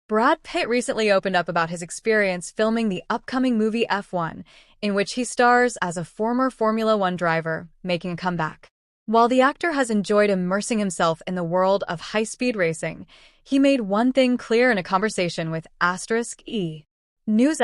Brad Pitt recently opened up about his experience filming the upcoming movie F1, in which he stars as a former Formula One driver, making a comeback. While the actor has enjoyed immersing himself in the world of high-speed racing, he made one thing clear in a conversation with *E. News*.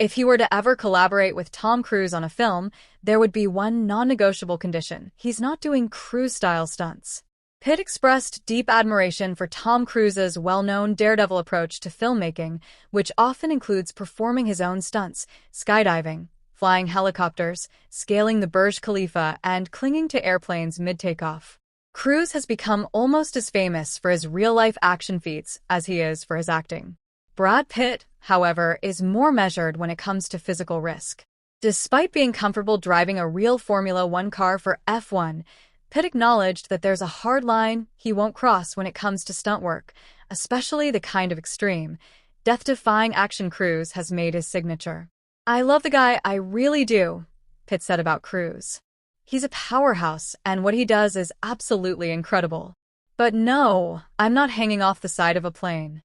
If he were to ever collaborate with Tom Cruise on a film, there would be one non-negotiable condition: he's not doing Cruise-style stunts. Pitt expressed deep admiration for Tom Cruise's well-known daredevil approach to filmmaking, which often includes performing his own stunts, skydiving, flying helicopters, scaling the Burj Khalifa, and clinging to airplanes mid-takeoff. Cruise has become almost as famous for his real-life action feats as he is for his acting. Brad Pitt, however, is more measured when it comes to physical risk. Despite being comfortable driving a real Formula One car for F1, Pitt acknowledged that there's a hard line he won't cross when it comes to stunt work, especially the kind of extreme, death-defying action Cruise has made his signature. "I love the guy, I really do," Pitt said about Cruise. "He's a powerhouse, and what he does is absolutely incredible. But no, I'm not hanging off the side of a plane."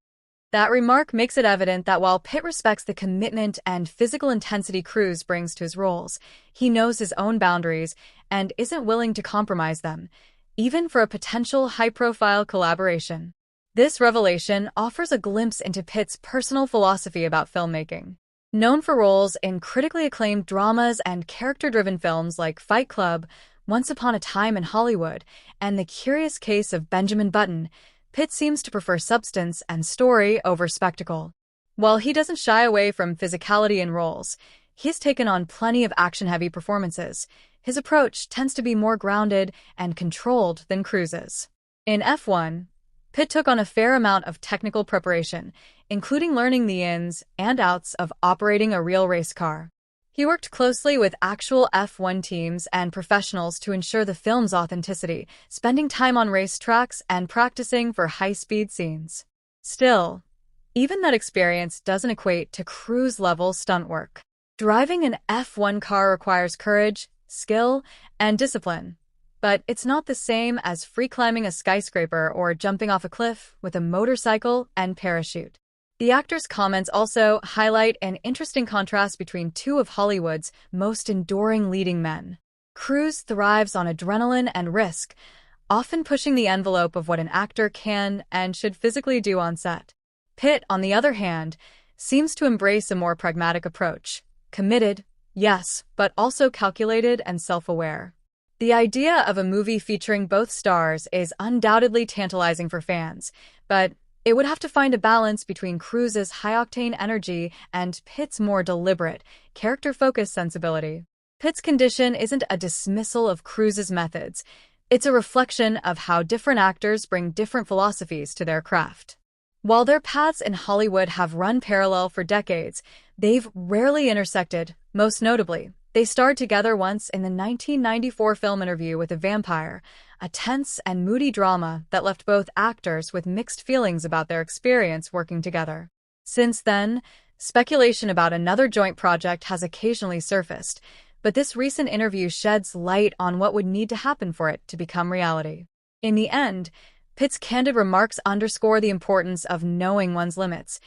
That remark makes it evident that while Pitt respects the commitment and physical intensity Cruise brings to his roles, he knows his own boundaries and isn't willing to compromise them, even for a potential high-profile collaboration. This revelation offers a glimpse into Pitt's personal philosophy about filmmaking. Known for roles in critically acclaimed dramas and character-driven films like Fight Club, Once Upon a Time in Hollywood, and The Curious Case of Benjamin Button, Pitt seems to prefer substance and story over spectacle. While he doesn't shy away from physicality in roles, he's taken on plenty of action-heavy performances. His approach tends to be more grounded and controlled than Cruise's. In F1, Pitt took on a fair amount of technical preparation, including learning the ins and outs of operating a real race car. He worked closely with actual F1 teams and professionals to ensure the film's authenticity, spending time on racetracks and practicing for high-speed scenes. Still, even that experience doesn't equate to Cruise-level stunt work. Driving an F1 car requires courage, skill, and discipline, but it's not the same as free-climbing a skyscraper or jumping off a cliff with a motorcycle and parachute. The actor's comments also highlight an interesting contrast between two of Hollywood's most enduring leading men. Cruise thrives on adrenaline and risk, often pushing the envelope of what an actor can and should physically do on set. Pitt, on the other hand, seems to embrace a more pragmatic approach. Committed, yes, but also calculated and self-aware. The idea of a movie featuring both stars is undoubtedly tantalizing for fans, but it would have to find a balance between Cruise's high-octane energy and Pitt's more deliberate, character-focused sensibility. Pitt's condition isn't a dismissal of Cruise's methods. It's a reflection of how different actors bring different philosophies to their craft. While their paths in Hollywood have run parallel for decades, they've rarely intersected. Most notably, they starred together once in the 1994 film Interview with a Vampire, a tense and moody drama that left both actors with mixed feelings about their experience working together. Since then, speculation about another joint project has occasionally surfaced, but this recent interview sheds light on what would need to happen for it to become reality. In the end, Pitt's candid remarks underscore the importance of knowing one's limits,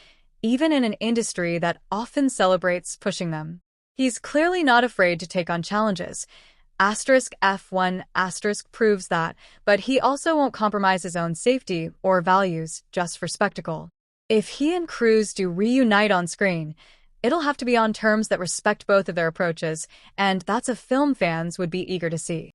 even in an industry that often celebrates pushing them. He's clearly not afraid to take on challenges. *F1* proves that, but he also won't compromise his own safety or values just for spectacle. If he and Cruise do reunite on screen, it'll have to be on terms that respect both of their approaches, and that's a film fans would be eager to see.